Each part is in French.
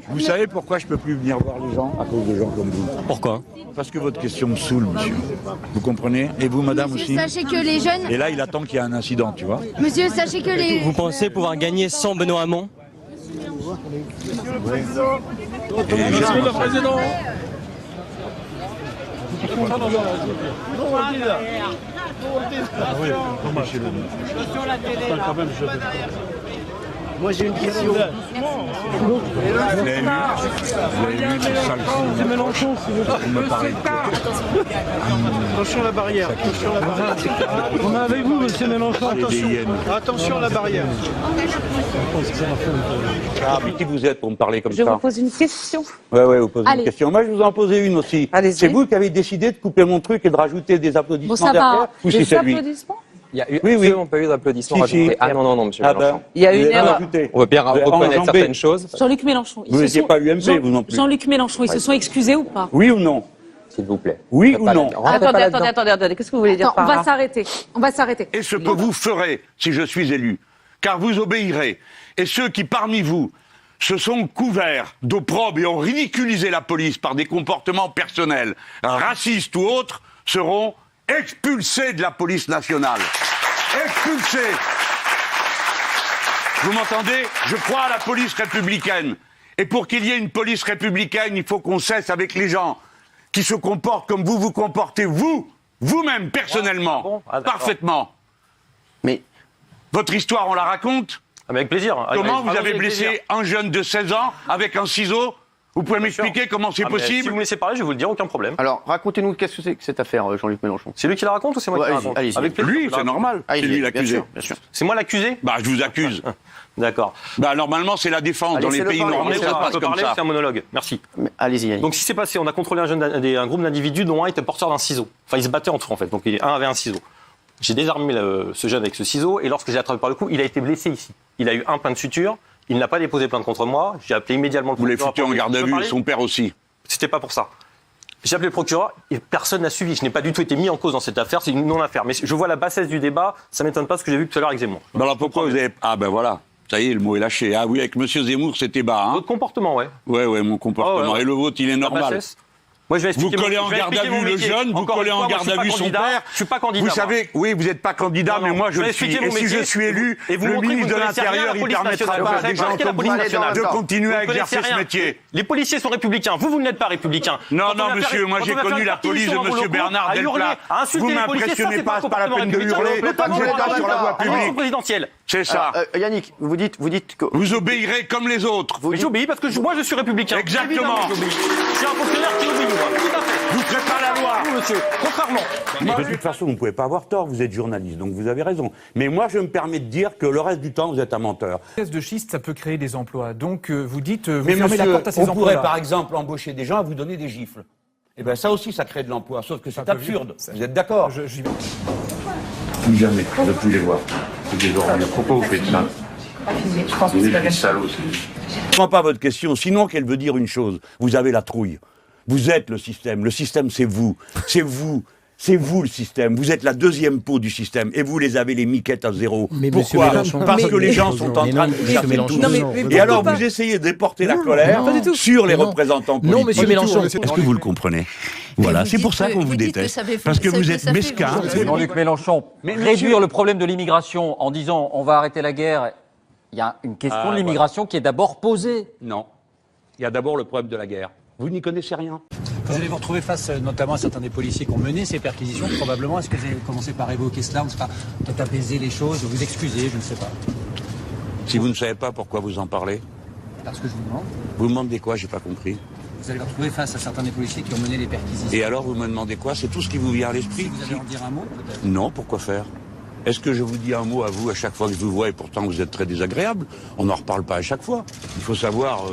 Vous savez pourquoi je peux plus venir voir les gens? À cause de gens comme vous. Pourquoi? Parce que votre question me saoule, monsieur. Vous comprenez? Et vous, madame, Monsieur, aussi? sachez que les jeunes... Et là, il attend qu'il y ait un incident, tu vois? Monsieur, sachez que les... Vous pensez pouvoir gagner sans Benoît Hamon? Monsieur le Président. Moi j'ai une question. Vous l'avez vu, c'est sale fou. C'est Mélenchon, si vous Vous me parlez. Attention la barrière. Attention la barrière. On est avec vous, monsieur Mélenchon. C'est des hyènes. Attention la barrière. Ah, mais qui vous êtes pour me parler comme Je ça? vous pose une question. Ouais, vous posez Allez. une question. Moi, je vous en posais une aussi. Allez-y. C'est vous qui avez décidé de couper mon truc et de rajouter des applaudissements Bon, ça derrière? va. Ou si Des c'est lui? applaudissements? Il y a eu Oui, oui. absolument pas eu d'applaudissements Si, rajoutés. si. Ah non, non, monsieur Ah Mélenchon. ben, Il y a vous une avez erreur. rajouté. On veut bien Vous avez reconnaître enjambé. certaines choses. Jean-Luc Mélenchon. Vous n'étiez pas l'UMP, vous non plus. Jean-Luc Mélenchon, ils se sont excusés ou pas? Oui ou non? S'il vous plaît. Oui Rentrez ou pas non? là-dedans. Rentrez pas là-dedans. Attendez. Qu'est-ce que vous voulez dire Attends, par on va là? s'arrêter. On va s'arrêter. Et ce que vous ferez si je suis élu, car vous obéirez, et ceux qui parmi vous se sont couverts d'opprobre et ont ridiculisé la police par des comportements personnels, racistes ou autres, seront expulsés de la police nationale. Expulsés. Vous m'entendez? Je crois à la police républicaine. Et pour qu'il y ait une police républicaine, il faut qu'on cesse avec les gens qui se comportent comme vous vous comportez, vous-même, personnellement, Ah bon Ah, d'accord. parfaitement. Mais Votre histoire, on la raconte? Avec plaisir. Comment vous Allons-y, avez avec blessé plaisir. un jeune de 16 ans avec un ciseau? Vous pouvez Bien sûr. m'expliquer comment c'est Ah, mais Si possible? vous me laissez parler, je vais vous le dire, aucun problème. alors racontez-nous qu'est-ce que c'est que cette affaire, Jean-Luc Mélenchon. C'est lui qui la raconte ou c'est moi Ouais, qui la allez-y, raconte? allez-y. Avec plaisir. Lui, je la c'est raconte. normal. Allez-y, C'est lui bien l'accusé. sûr, bien sûr. C'est moi l'accusé? Bah, je vous accuse. D'accord. Bah, normalement, c'est la défense. Allez, Dans les c'est le pays parler, normaux, c'est ça le se On passe peut comme parler, ça. c'est un monologue. Merci. Mais allez-y. Donc, ce qui s'est passé, on a contrôlé un groupe d'individus dont un était porteur d'un ciseau. Enfin, ils se battaient entre eux, en fait. Donc, un avait un ciseau. J'ai désarmé ce jeune avec ce ciseau, et lorsque j'ai attrapé par le cou, il a été blessé ici. Il a eu un plein de suture. Il n'a pas déposé plainte contre moi. J'ai appelé immédiatement le Vous l'avez procureur. foutu en garde à Je peux vue, parler son père aussi. C'était pas pour ça. J'ai appelé le procureur et personne n'a suivi. Je n'ai pas du tout été mis en cause dans cette affaire. C'est une non-affaire. Mais je vois la bassesse du débat. Ça m'étonne pas ce que j'ai vu tout à l'heure avec Zemmour. Bah alors pourquoi vous avez... Ah ben voilà, ça y est, le mot est lâché. Ah oui, avec monsieur Zemmour, c'était bas, hein? Votre comportement, ouais. Ouais, mon comportement. Ah ouais, ouais. Et le vôtre, il est La normal. bassesse. Moi, je vais Vous expliquer collez en je vais garde à expliquer vue mon le métier. jeune, vous Encore collez une en fois, garde moi, à je vue suis son pas candidat. père. Je suis pas candidat. Vous moi. savez, oui, vous n'êtes pas candidat, Non, mais non. moi je Je vais le suis. expliquer Et mon si je métier. suis élu, Et vous le montrez que ministre vous de ne connaissez rien à l'Intérieur, la il police permettra nationale. pas à Vous des gens savez pas comme ce qu'est la vous police nationale. de continuer à Vous connaissez exercer ce rien. métier. Les policiers sont républicains. Vous n'êtes pas républicain. Non, Quand on va monsieur, faire- moi quand j'ai on va faire connu une la police de perquisition dans vos monsieur locaux, Bernard à hurler, Delplat. à insulter Vous les policiers, m'impressionnez ça, pas, c'est c'est pas la peine de comportement hurler. républicain. Vous êtes pas sur la voie À l'élection publique. présidentielle. C'est ça. Yannick, vous dites que Vous obéirez comme les autres. Mais j'obéis parce que moi je suis républicain. Exactement. Évidemment, j'obéis. Je suis un fonctionnaire qui obéit, moi. Tout à fait. Vous ne ferez pas la loi. Vous, monsieur, contrairement. De toute façon, vous ne pouvez pas avoir tort, vous êtes journaliste, donc vous avez raison. Mais moi, je me permets de dire que le reste du temps, vous êtes un menteur. Le gaz de schiste, ça peut créer des emplois. Donc, vous dites, vous Mais fermez la monsieur, porte à ces on pourrait emplois-là. par exemple embaucher des gens à vous donner des gifles. Eh bien, ça aussi, ça crée de l'emploi, sauf que c'est peut absurde. vivre. Vous êtes d'accord? Plus jamais, ne plus les voir. C'est désormais. Pourquoi vous faites ça? Vous êtes des salauds. Je ne comprends pas votre question, sinon qu'elle veut dire une chose. Vous avez la trouille. Vous êtes le système. Le système, c'est vous. C'est vous. C'est vous le système. Vous êtes la deuxième peau du système. Et vous les avez les miquettes à zéro. Mais pourquoi? monsieur Mélenchon, Parce mais- que les gens sont en mais train non, de vous monsieur chercher Mélenchon, tous. non, mais Et pourquoi alors pas? vous essayez de déporter la colère pas du tout. sur les Non. représentants politiques. Non, monsieur Mélenchon. Est-ce que vous le comprenez? Voilà, c'est pour ça qu'on vous déteste. Parce que vous êtes mesquin. Jean-Luc Mélenchon, réduire le problème de l'immigration en disant on va arrêter la guerre, il y a une question de l'immigration qui est d'abord posée. Non. Il y a d'abord le problème de la guerre. Vous n'y connaissez rien. Vous allez vous retrouver face notamment à certains des policiers qui ont mené ces perquisitions, probablement. Est-ce que vous allez commencer par évoquer cela? On ne sera peut-être apaiser les choses, vous excuser, je ne sais pas. Si vous ne savez pas pourquoi vous en parlez, Parce que je vous demande. vous me demandez quoi? J'ai pas compris. Vous allez vous retrouver face à certains des policiers qui ont mené les perquisitions. Et alors vous me demandez quoi? C'est tout ce qui vous vient à l'esprit? Vous allez en dire un mot, peut-être? Non, pourquoi faire? Est-ce que je vous dis un mot à vous à chaque fois que je vous vois et pourtant vous êtes très désagréable? On n'en reparle pas à chaque fois. Il faut savoir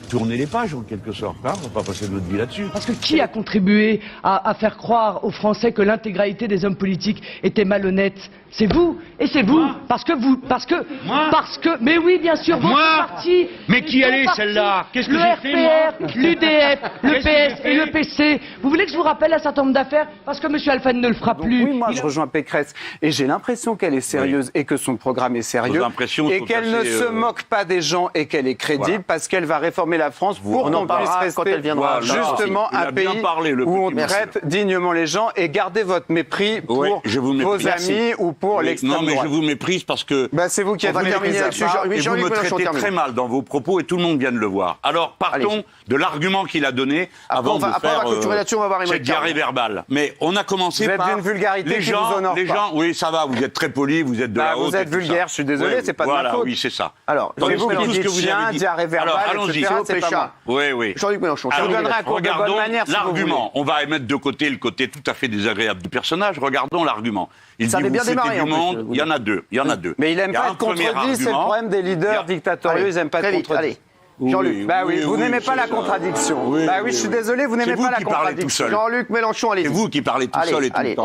tourner les pages en quelque sorte. Hein, on va pas passer notre vie là-dessus. Parce que qui a contribué à faire croire aux Français que l'intégralité des hommes politiques était malhonnête? C'est vous, et c'est vous, parce que, mais oui, bien sûr, votre parti. Mais qui elle est, celle-là? Qu'est-ce que le j'ai fait, moi? RPR, l'UDF, le PS et le PC. Vous voulez que je vous rappelle un certain nombre d'affaires? Parce que M. Alphane ne le fera plus. Oui, moi, je rejoins Pécresse, et j'ai l'impression qu'elle est sérieuse et que son programme est sérieux, et qu'elle ne se moque pas des gens et qu'elle est crédible, parce qu'elle va réformer la France pour qu'on puisse rester justement un pays où on traite dignement les gens, et garder votre mépris pour vos amis ou pour l'extrême droite. Non, mais je vous méprise parce que c'est vous qui êtes méprisable. Et vous me traitez très mal dans vos propos, et tout le monde vient de le voir. Alors, partons de l'argument qu'il a donné avant de faire cette diarrhée verbale. Mais on a commencé par... Vous êtes d'une vulgarité qui vous honore pas. Oui, ça va, vous êtes très poli, vous êtes de la haute. Vous êtes vulgaire, je suis désolé, c'est pas de ma faute. Oui, c'est ça. Alors, c'est vous qui dites chien, diarrhée verbale, etc., c'est pas moi. Oui. Jean-Luc Mélenchon, je vous donnerai un cours de bonne manière si vous voulez. L'argument, on va mettre de côté le côté tout à fait désagréable du personnage, regardons l'argument. Ça avait bien démarré, du monde, il y en a deux. Mais il n'aime pas être contredit, c'est le problème des leaders dictatoriaux, ils n'aiment pas être contredits. Jean-Luc, vous n'aimez pas la contradiction. Je suis désolé, vous n'aimez pas la contradiction. Jean-Luc Mélenchon, allez-y. C'est vous qui parlez tout seul et tout le temps.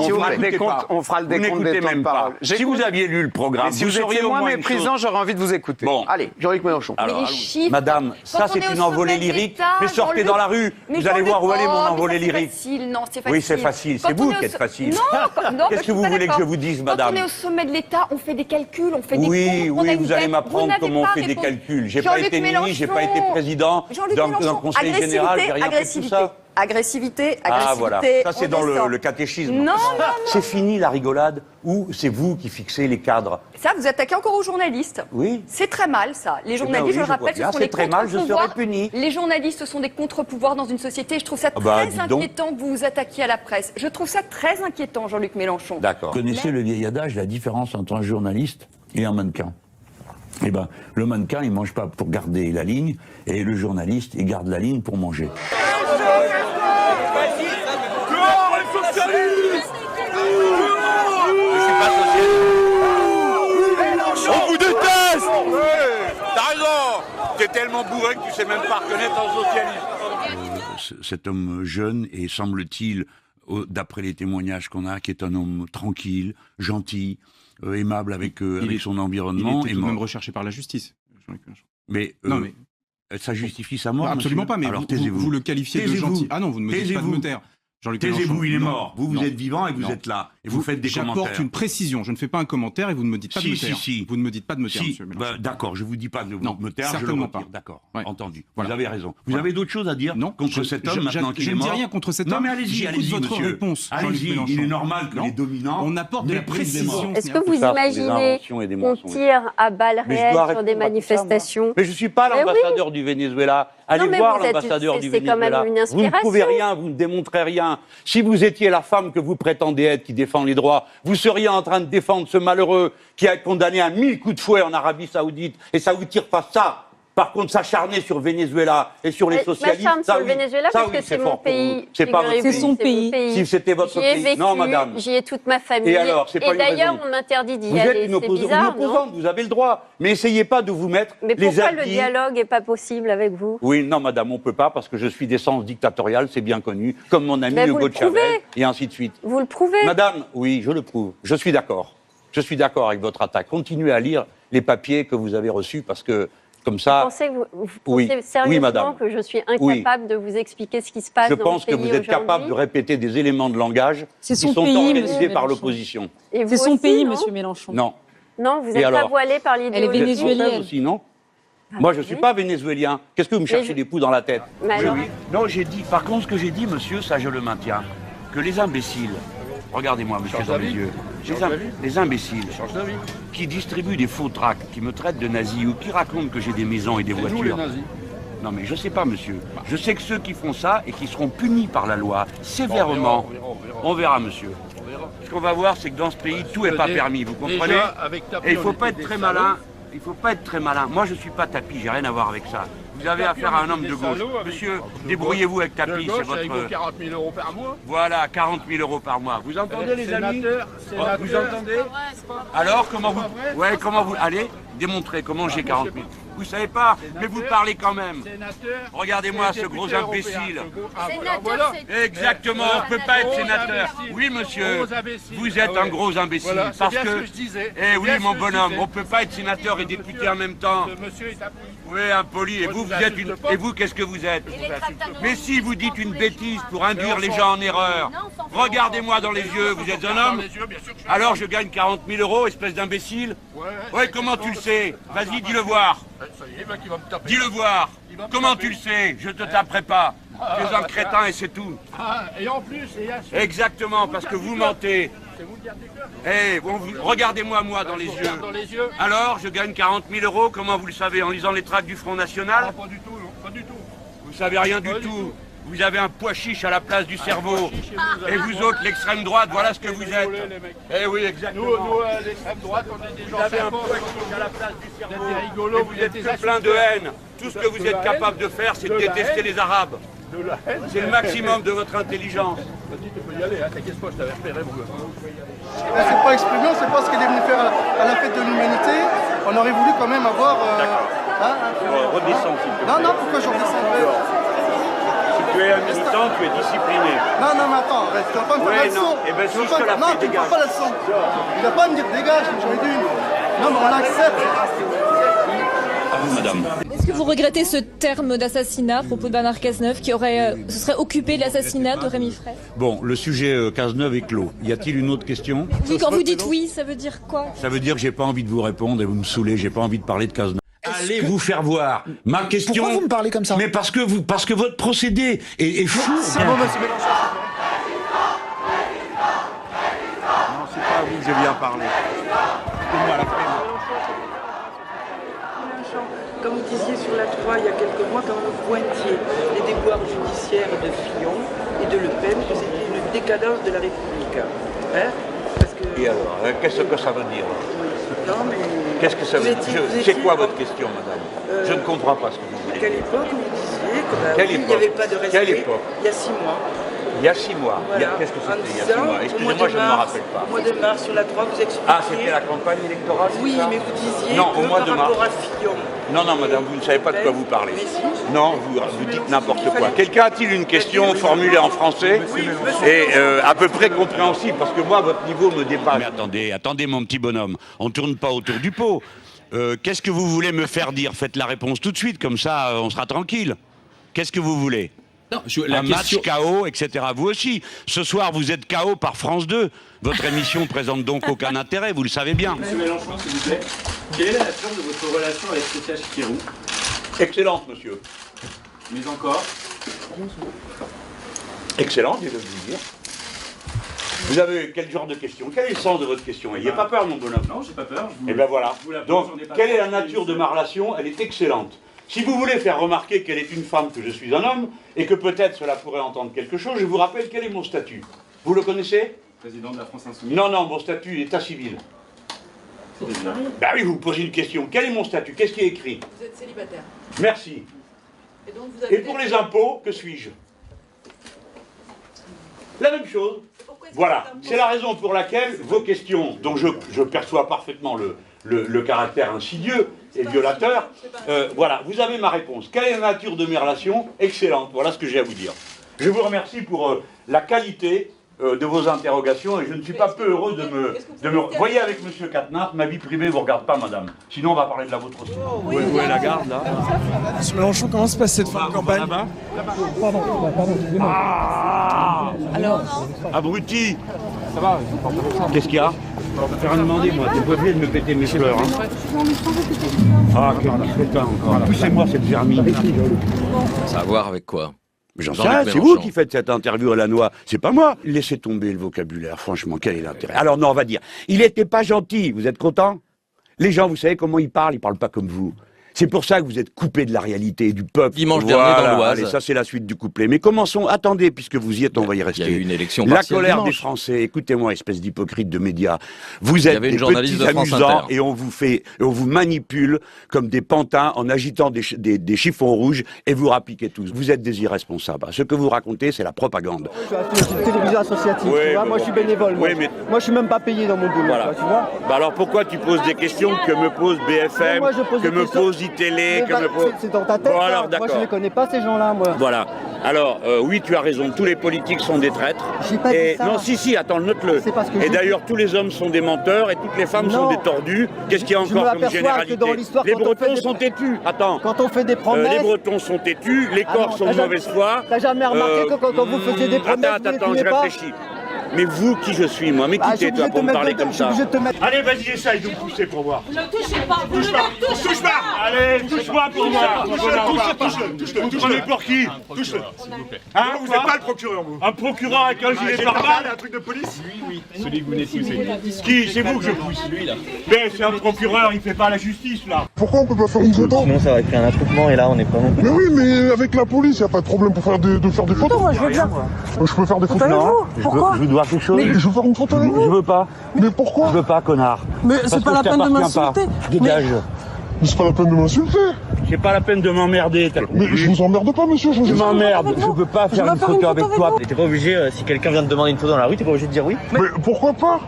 On fera le décompte des temps de parole. Si vous aviez lu le programme, si vous étiez moins méprisant, j'aurais envie de vous écouter. Bon. Allez, Jean-Luc Mélenchon. Madame, ça c'est une envolée lyrique. Mais sortez dans la rue, vous allez voir où elle est mon envolée lyrique. Non, c'est facile. Oui, c'est facile. C'est vous qui êtes facile. Qu'est-ce que vous voulez que je vous dise, madame? Quand on est au sommet de l'État, on fait des calculs, on fait des Oui, vous allez m'apprendre comment on fait des calculs. J'ai pas été ministre, j'ai pas été président d'un conseil général, j'ai rien fait de tout ça. Agressivité. Ah voilà, ça c'est dans le catéchisme. Non. C'est fini la rigolade, ou c'est vous qui fixez les cadres? Ça, vous attaquez encore aux journalistes. Oui. C'est très mal, ça. Les journalistes, je le rappelle, ce sont des contre-pouvoirs. Les journalistes, ce sont des contre-pouvoirs dans une société. Je trouve ça très inquiétant que vous vous attaquiez à la presse. Je trouve ça très inquiétant, Jean-Luc Mélenchon. D'accord. Vous connaissez le vieil adage, la différence entre un journaliste et un mannequin? Eh ben, le mannequin, il mange pas pour garder la ligne, et le journaliste, il garde la ligne pour manger. On vous déteste! T'as raison! T'es tellement bourré que tu sais même pas reconnaître un socialiste. Cet homme jeune, et semble-t-il, d'après les témoignages qu'on a, qui est un homme tranquille, gentil, aimable avec son environnement. Il était tout de même recherché par la justice. Mais ça justifie sa mort? Absolument pas, mais alors, vous le qualifiez de gentil. Ah non, vous ne me dites pas de me taire. Taisez-vous, il est mort. Vous êtes vivant et vous êtes là. Et vous faites des commentaires. J'apporte une précision. Je ne fais pas un commentaire et vous ne me dites pas de me taire. Vous ne me dites pas de me taire, monsieur Mélenchon. D'accord, je ne vous dis pas de me taire, certainement je le retire. pas. D'accord, ouais. Entendu. Voilà. Vous avez raison. Vous avez d'autres choses à dire contre cet homme maintenant qu'il est mort? Je ne dis rien contre cet homme. Non mais allez-y, votre réponse. Allez-y, il est normal que les dominants... On apporte de la précision. Est-ce que vous imaginez qu'on tire à balles réelles sur des manifestations? Mais je ne suis pas l'ambassadeur du Venezuela. Allez voir l'ambassadeur du Venezuela. C'est quand même une inspiration. Vous ne prouvez rien, vous ne démontrez rien. Si vous étiez la femme que vous prétendez être, qui défend les droits, vous seriez en train de défendre ce malheureux qui a condamné à 1000 coups de fouet en Arabie Saoudite. Et ça vous tire pas ça. Par contre, s'acharner sur Venezuela et sur les socialistes, ça oui, le Venezuela ça, parce que c'est mon pays. C'est pas votre pays. C'est son pays. Si c'était votre pays, non, madame. J'y ai toute ma famille. Et alors, c'est pas une raison. D'ailleurs, on m'interdit d'y aller. Vous êtes une opposante, vous avez le droit. Mais essayez pas de vous mettre les habits. Mais pourquoi le dialogue n'est pas possible avec vous? Oui, non, madame, on peut pas parce que je suis d'essence dictatoriale, c'est bien connu, comme mon ami Hugo Chavez, et ainsi de suite. Vous le prouvez. Madame, oui, je le prouve. Je suis d'accord. Je suis d'accord avec votre attaque. Continuez à lire les papiers que vous avez reçus parce que comme ça, vous pensez sérieusement que je suis incapable de vous expliquer ce qui se passe dans le pays aujourd'hui? Je pense que vous êtes capable de répéter des éléments de langage qui sont organisés par l'opposition. C'est son pays, monsieur Mélenchon. Non. Non, vous n'êtes pas voilé par l'idéologie. Elle est vénézuélienne aussi, non? Moi, je ne suis pas vénézuélien. Qu'est-ce que vous me cherchez des poux dans la tête? Non, j'ai dit, par contre, ce que j'ai dit, monsieur, ça je le maintiens, que les imbéciles, regardez-moi, monsieur, dans les yeux, les imbéciles qui distribuent des faux tracts, qui me traitent de nazi ou qui racontent que j'ai des maisons et des voitures. Nous, les nazis. Non, mais je ne sais pas, monsieur. Je sais que ceux qui font ça et qui seront punis par la loi sévèrement, on verra, monsieur. Ce qu'on va voir, c'est que dans ce pays, tout n'est pas permis, vous comprenez? Et il ne faut pas être très malin. Il ne faut pas être très malin. Moi, je ne suis pas Tapi, j'ai rien à voir avec ça. Vous avez affaire à un homme de gauche. Monsieur, débrouillez-vous avec Tapi, c'est votre... Ça vaut 40 000 € par mois. Voilà, 40 000 € par mois. Vous entendez, les amis? Vous entendez? Alors, comment vous... Ouais, comment vous... Allez, démontrez comment j'ai 40 000. Vous savez pas, mais vous parlez quand même. Regardez-moi ce gros imbécile. Exactement, on ne peut pas être sénateur. Oui, monsieur, vous êtes un gros imbécile. Parce que, eh oui, mon bonhomme, on ne peut pas être sénateur et député en même temps. Oui, impoli. Et vous, vous êtes une... Et vous, qu'est-ce que vous êtes? Mais si vous dites une bêtise pour induire les gens en erreur, regardez-moi dans les yeux, vous êtes un homme? Alors je gagne 40 000 €, espèce d'imbécile? Oui, comment tu le sais? Vas-y, dis-le voir. Dis-le voir. Comment tu le sais? Je te taperai pas. Tu es un crétin et c'est tout. Et en plus... Exactement, parce que vous mentez. Eh, regardez-moi dans les yeux. Alors, je gagne 40 000 €, comment vous le savez? En lisant les tracts du Front National? Pas du tout, non, pas du tout. Vous savez rien du tout. Vous avez un pois chiche à la place du cerveau. Et vous autres, l'extrême droite, voilà ce que vous êtes. Eh oui, exactement. Nous l'extrême droite, on est des gens Vous avez un pois chiche à la place du cerveau. Et vous êtes que plein de haine. Tout ce que vous êtes capable de faire, c'est de détester les Arabes. C'est le maximum de votre intelligence. Vas-y, tu peux y aller, t'inquiète pas, je t'avais repéré, mon gars. Elle s'est pas exprimée, on ne sait pas ce qu'elle est venue faire à la fête de l'humanité. On aurait voulu quand même avoir... Redescends, s'il te plaît. Non, pourquoi je redescendrais? Si tu es un militant, tu es discipliné. Non, mais attends, tu vas pas me faire la leçon. Eh ben si je te la fais, non, tu ne fais pas la leçon. Tu vas pas me dire dégage, j'en ai d'une. Non, mais on l'accepte. Madame. Est-ce que vous regrettez ce terme d'assassinat à propos de Bernard Cazeneuve qui se serait occupé de l'assassinat de Rémi Fraisse? Bon, le sujet Cazeneuve est clos. Y a-t-il une autre question? Oui, quand vous dites oui, ça veut dire quoi? Ça veut dire que j'ai pas envie de vous répondre et vous me saoulez, j'ai pas envie de parler de Cazeneuve. Allez vous faire voir. Ma question... Pourquoi vous me parlez comme ça? Mais parce que votre procédé est fou. C'est bon, monsieur Mélenchon. Non, c'est pas à vous que je viens parler. Comme vous disiez sur la 3 il y a quelques mois, quand vous pointiez les déboires judiciaires de Fillon et de Le Pen, que c'était une décadence de la République. Hein? Parce que... Et alors, qu'est-ce que ça veut dire? Non, mais... Qu'est-ce que ça veut dire? C'est quoi votre question, madame? Je ne comprends pas ce que vous voulez. À quelle époque vous disiez qu'il n'y avait pas de respect? Quelle époque? Il y a 6 mois. Il y a 6 mois. Voilà. Qu'est-ce que c'était il y a 6 mois? Excusez-moi, je ne me rappelle pas. Au mois de mars, sur la 3, vous expliquiez... Ah, c'était la campagne électorale? Oui, mais vous disiez non, que au mois de par mars. rapport à Fillon... Non, madame, vous ne savez pas de quoi vous parlez. Non, vous dites n'importe quoi. Quelqu'un a-t-il une question formulée en français et à peu près compréhensible? Parce que moi, votre niveau me dépasse. Mais attendez, mon petit bonhomme. On ne tourne pas autour du pot. Qu'est-ce que vous voulez me faire dire? Faites la réponse tout de suite, comme ça, on sera tranquille. Qu'est-ce que vous voulez? Non, match KO, etc. Vous aussi. Ce soir, vous êtes KO par France 2. Votre émission présente donc aucun intérêt, vous le savez bien. Monsieur Mélenchon, s'il vous plaît, quelle est la nature de votre relation avec Cécile Chikirou? Excellente, monsieur. Mais encore? Excellente, je vais vous dire. Vous avez quel genre de question? Quel est le sens de votre question? N'ayez pas peur, mon bonhomme. Non, j'ai pas peur. Et bien voilà. Donc, quelle est la nature de ma relation? Elle est excellente. Si vous voulez faire remarquer qu'elle est une femme, que je suis un homme, et que peut-être cela pourrait entendre quelque chose, je vous rappelle quel est mon statut. Vous le connaissez? Président de la France Insoumise. Non, mon statut est état civil. Ben oui, vous me posez une question. Quel est mon statut? Qu'est-ce qui est écrit? Vous êtes célibataire. Merci. Et, donc vous avez pour les impôts, que suis-je? La même chose. Voilà. C'est la raison pour laquelle vos questions, dont je perçois parfaitement le caractère insidieux et violateur, voilà, vous avez ma réponse. Quelle est la nature de mes relations? Excellente. Voilà ce que j'ai à vous dire. Je vous remercie pour la qualité de vos interrogations et je ne suis pas peu heureux de me... Voyez avec M. Katnaf, ma vie privée ne vous regarde pas, madame. Sinon, on va parler de la vôtre aussi. Où est la garde, là? Monsieur Mélenchon, comment se passe cette fin de campagne? Pardon. Alors, abruti. Ça va? Qu'est-ce qu'il y a? Je vais faire un demander, moi. T'es pas obligé de me péter mes fleurs. Hein. Ah, quel crétin encore. Poussez-moi cette vermine. Ça a à voir avec quoi? J'en sais rien, c'est vous qui faites cette interview à la noix, c'est pas moi. Laissez tomber le vocabulaire, franchement, quel est l'intérêt? Alors non, on va dire, il était pas gentil, vous êtes content? Les gens, vous savez comment ils parlent pas comme vous. C'est pour ça que vous êtes coupé de la réalité et du peuple. Dimanche dernier dans l'Oise. Allez, ça c'est la suite du couplet. Mais commençons, attendez, puisque vous y êtes, on va y rester. Il y a eu une élection la partielle colère dimanche. des Français, écoutez-moi, espèce d'hypocrite de médias. Vous êtes des petits amusants et on vous manipule comme des pantins en agitant des chiffons rouges et vous rappiquez tous. Vous êtes des irresponsables. Ce que vous racontez, c'est la propagande. Je suis une télévision associative, tu vois. Moi je suis bénévole. Moi je suis même pas payé dans mon boulot, voilà. tu vois. Bah alors pourquoi tu poses des questions que me pose BFM, que me pose Citez-les comme... C'est dans ta tête, bon, alors, moi je ne les connais pas ces gens-là, moi. Voilà. Alors, oui, tu as raison, tous les politiques sont des traîtres. J'ai pas dit ça. Non, si, attends, note-le. Et d'ailleurs, tous les hommes sont des menteurs et toutes les femmes sont des tordus. Qu'est-ce qu'il y a encore comme généralité? Les Bretons sont têtus. Attends. Quand on fait des promesses... les Bretons sont têtus, les Corses sont de mauvaise foi. T'as jamais remarqué que quand vous faisiez des promesses, Attends, je réfléchis. Mais vous, qui je suis, moi? Mais qui t'es, toi, pour me parler comme ça? Allez, vas-y, essaye de me pousser pour voir. Ne touchez pas, Touche pas. Allez, touche-moi pour voir. Touche-le. Vous prenez pour qui? Touche-le. Hein, vous n'êtes pas le procureur, vous. Un procureur avec un gilet pare-balles? Un truc de police? Oui, celui que vous venez de pousser. Qui? C'est vous que je pousse? Celui-là. Mais c'est un procureur, il fait pas la justice, là. Pourquoi on peut pas faire une photo? Sinon, ça aurait créé un attroupement et là, on est pas non plus. Mais oui, mais avec la police, y a pas de problème pour faire de faire des photos. Moi, je veux bien. Je peux faire des photos. Non. Pourquoi? Je dois quelque chose. Je veux faire une photo avec vous. Je veux pas. Mais pourquoi? Je veux pas, connard. Mais c'est pas la peine de m'insulter. Dégage. Mais c'est pas la peine de m'insulter. C'est pas la peine de m'emmerder. Mais je vous emmerde pas, monsieur. Je m'emmerde. Je peux pas faire une photo avec toi. T'es pas obligé, si quelqu'un vient te demander une photo dans la rue, t'es pas obligé de dire oui. Mais pourquoi pas?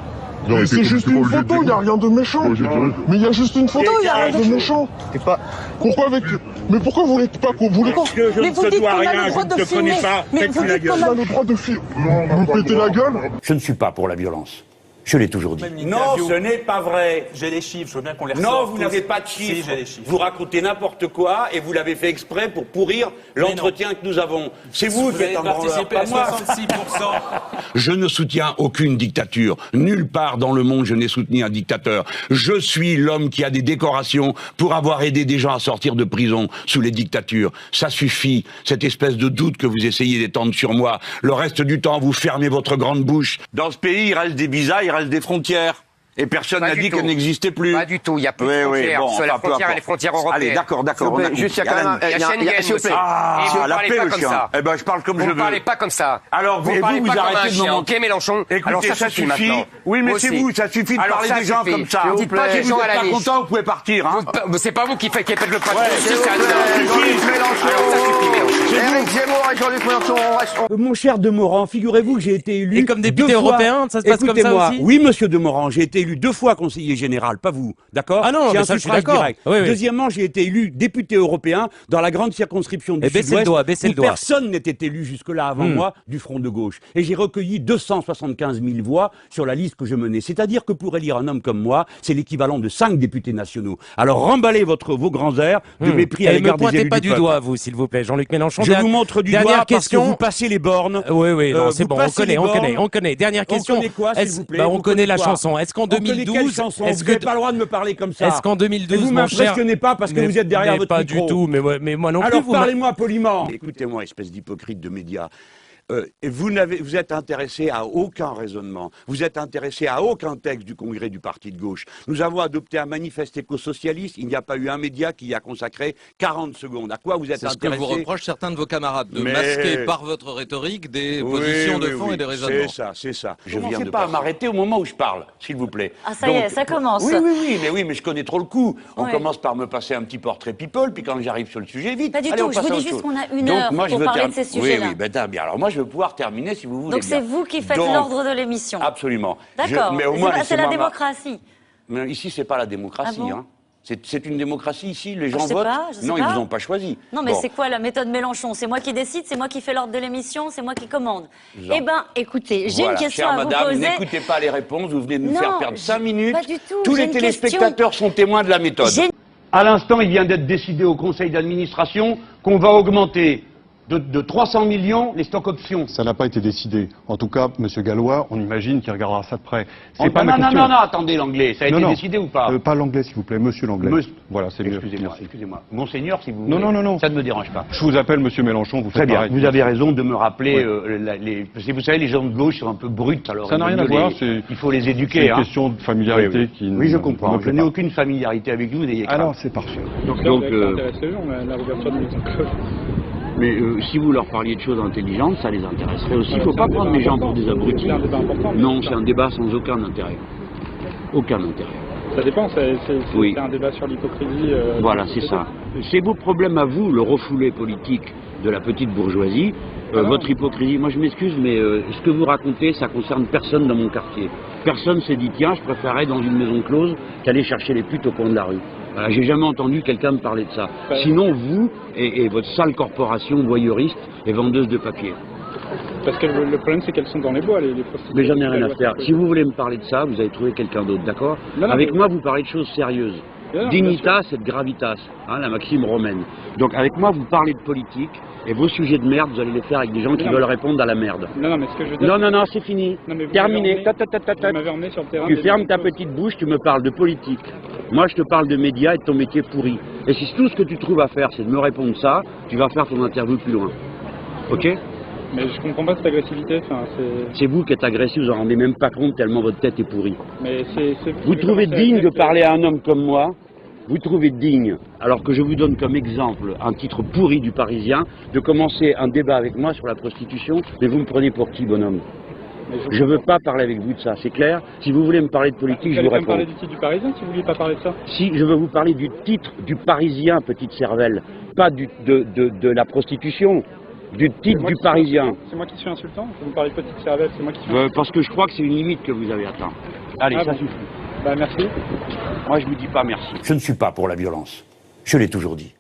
C'est juste une photo, il n'y a rien de méchant. Mais il y a juste une photo, il n'y a rien de méchant. Pourquoi avec... Mais pourquoi vous voulez pas qu'on vous... Parce que je ne te dois rien, je ne te connais pas. Faites-tu la gueule. On a le droit de me péter la gueule. Je ne suis pas pour la violence. Je l'ai toujours dit. Non, ce n'est pas vrai. J'ai les chiffres, je veux bien qu'on les ressorte. Non, vous n'avez pas de chiffres. Si, j'ai les chiffres. Vous racontez n'importe quoi et vous l'avez fait exprès pour pourrir l'entretien que nous avons. C'est vous qui êtes un branleur, pas moi. 66%. Je ne soutiens aucune dictature. Nulle part dans le monde je n'ai soutenu un dictateur. Je suis l'homme qui a des décorations pour avoir aidé des gens à sortir de prison sous les dictatures. Ça suffit, cette espèce de doute que vous essayez d'étendre sur moi. Le reste du temps, vous fermez votre grande bouche. Dans ce pays, il reste des visas, il reste des frontières. Et personne n'a dit qu'elles n'existaient plus. Pas du tout, il y a plus de frontières. Bon, sur la frontière et les frontières européennes. Allez, d'accord. Juste, il y a quand même il y a Schengen, s'il vous plaît. Ah, et vous la parlez paix, pas le comme chien. ça. Eh ben, je parle comme je veux. Vous parlez pas comme ça. Alors, vous parlez vous pas comme un arrêtez de me chien. mentir. Ok, Mélenchon. Écoutez, alors ça suffit maintenant. Oui, mais Moi c'est aussi. vous, ça suffit de Alors parler ça des gens suffit. comme ça. Ne dites pas des gens à la Si vous niche. êtes pas content, vous pouvez partir, hein. C'est pas vous qui faites le patron. C'est ça, Jean-Luc Mélenchon. Alors ça suffit, Mélenchon. Éric Zemmour et Jean-Luc Mélenchon, on reste... Mon cher Demorand, figurez-vous que j'ai été élu. Et comme député européen, ça se passe comme ça aussi? Oui, monsieur Demorand, j'ai été élu 2 fois conseiller général, pas vous, d'accord? Ah non, mais ça, je suis d'accord. Oui. Deuxièmement, j'ai été élu député européen dans la grande circonscription du Sud-Ouest, où personne n'était élu jusque-là avant moi du Front de gauche. Et j'ai recueilli 275 000 voix sur la liste que je menais. C'est-à-dire que pour élire un homme comme moi, c'est l'équivalent de 5 députés nationaux. Alors remballez vos grands airs de mépris à l'égard des élus du peuple. Ne pointez pas du doigt, vous, s'il vous plaît, Jean-Luc Mélenchon. Je vous montre du doigt parce que vous passez les bornes. Oui, non, c'est bon, on connaît. Dernière question. On connaît quoi, s'il vous plaît? On connaît la chanson. Est-ce qu'en 2012... Vous n'avez pas le droit de me parler comme ça. Est-ce qu'en 2012, vous m'impressionnez pas parce que vous êtes derrière votre micro. Pas du tout, mais moi non plus. Alors parlez-moi poliment. Écoutez-moi, espèce d'hypocrite de médias. Vous êtes intéressé à aucun raisonnement, vous êtes intéressé à aucun texte du Congrès du Parti de gauche. Nous avons adopté un manifeste éco-socialiste, il n'y a pas eu un média qui y a consacré 40 secondes. À quoi vous êtes intéressé? C'est ce que vous reprochent certains de vos camarades, de masquer par votre rhétorique des positions de fond et des raisonnements. C'est ça. Je viens de pas à m'arrêter au moment où je parle, s'il vous plaît. Ah ça y est, ça commence. Oui, mais je connais trop le coup. On commence par me passer un petit portrait people, puis quand j'arrive sur le sujet, vite. Pas du tout, je vous dis juste qu'on a une heure pour parler de ces sujets-là. Oui, bien, alors moi je vais pouvoir terminer si vous voulez. Donc c'est vous qui faites l'ordre de l'émission. Absolument. D'accord, c'est la démocratie. Mais ici, c'est pas la démocratie. Ah bon hein. C'est une démocratie ici, les gens votent. Non, ils ne vous ont pas choisi. Non, mais c'est quoi la méthode Mélenchon? C'est moi qui décide, c'est moi qui fais l'ordre de l'émission, c'est moi qui commande. Eh bien, écoutez, j'ai une question à vous poser. N'écoutez pas les réponses, vous venez de nous faire perdre 5 minutes. Pas du tout. Tous les téléspectateurs sont témoins de la méthode. À l'instant, il vient d'être décidé au conseil d'administration qu'on va augmenter de 300 millions les stocks options. Ça n'a pas été décidé. En tout cas, M. Gallois, on imagine qu'il regardera ça de près. Non, attendez l'anglais. Ça a été décidé ou pas? Pas l'anglais, s'il vous plaît. Monsieur l'anglais. Voilà, c'est mieux. Excusez-moi. Monseigneur, si vous voulez. Non. Ça ne me dérange pas. Je vous appelle Monsieur Mélenchon. Vous Très bien. Vous avez raison de me rappeler. Parce que vous savez, les gens de gauche sont un peu bruts. Alors ça n'a rien à voir. Il faut les éduquer. C'est une question de familiarité qui. Oui, je comprends. Je n'ai aucune familiarité avec vous. Alors, c'est parfait. Donc, la ouverture de l'école. Mais si vous leur parliez de choses intelligentes, ça les intéresserait aussi. Il ne faut pas prendre les gens pour des abrutis. Non, c'est un débat sans aucun intérêt. Aucun intérêt. Ça dépend, c'est un débat sur l'hypocrisie. Voilà, c'est ça. C'est vos problèmes à vous, le refoulé politique de la petite bourgeoisie, votre hypocrisie. Moi je m'excuse, mais ce que vous racontez, ça concerne personne dans mon quartier. Personne s'est dit, tiens, je préférerais dans une maison close qu'aller chercher les putes au coin de la rue. Voilà, j'ai jamais entendu quelqu'un me parler de ça. Sinon, vous et votre sale corporation voyeuriste et vendeuse de papier. Parce que le problème, c'est qu'elles sont dans les bois, les prostituées. Mais j'en ai rien à faire. Si vous voulez me parler de ça, vous allez trouver quelqu'un d'autre, d'accord? Avec moi, vous parlez de choses sérieuses. Dignitas et gravitas, hein, la maxime romaine. Donc avec moi, vous parlez de politique, et vos sujets de merde, vous allez les faire avec des gens qui veulent répondre à la merde. Non, mais ce que je veux dire... Non, c'est fini. Terminé. Tu fermes ta petite bouche, tu me parles de politique. Moi, je te parle de médias et de ton métier pourri. Et si tout ce que tu trouves à faire, c'est de me répondre ça, tu vas faire ton interview plus loin. Ok? Mais je comprends pas cette agressivité. Enfin, c'est vous qui êtes agressif, vous en rendez même pas compte tellement votre tête est pourrie. Mais vous trouvez digne de parler à un homme comme moi? Vous trouvez digne, alors que je vous donne comme exemple un titre pourri du Parisien, de commencer un débat avec moi sur la prostitution, mais vous me prenez pour qui, bonhomme? Je ne veux pas parler avec vous de ça, c'est clair? Si vous voulez me parler de politique, je vous réponds. Vous allez me parler du titre du Parisien si vous ne vouliez pas parler de ça? Si, je veux vous parler du titre du Parisien, petite cervelle, pas de la prostitution. Du titre du Parisien. C'est moi qui suis insultant? Vous me parlez de petite cervelle, c'est moi qui suis insultant? Parce que je crois que c'est une limite que vous avez atteint. Allez, ça suffit. Bah merci. Moi je vous dis pas merci. Je ne suis pas pour la violence. Je l'ai toujours dit.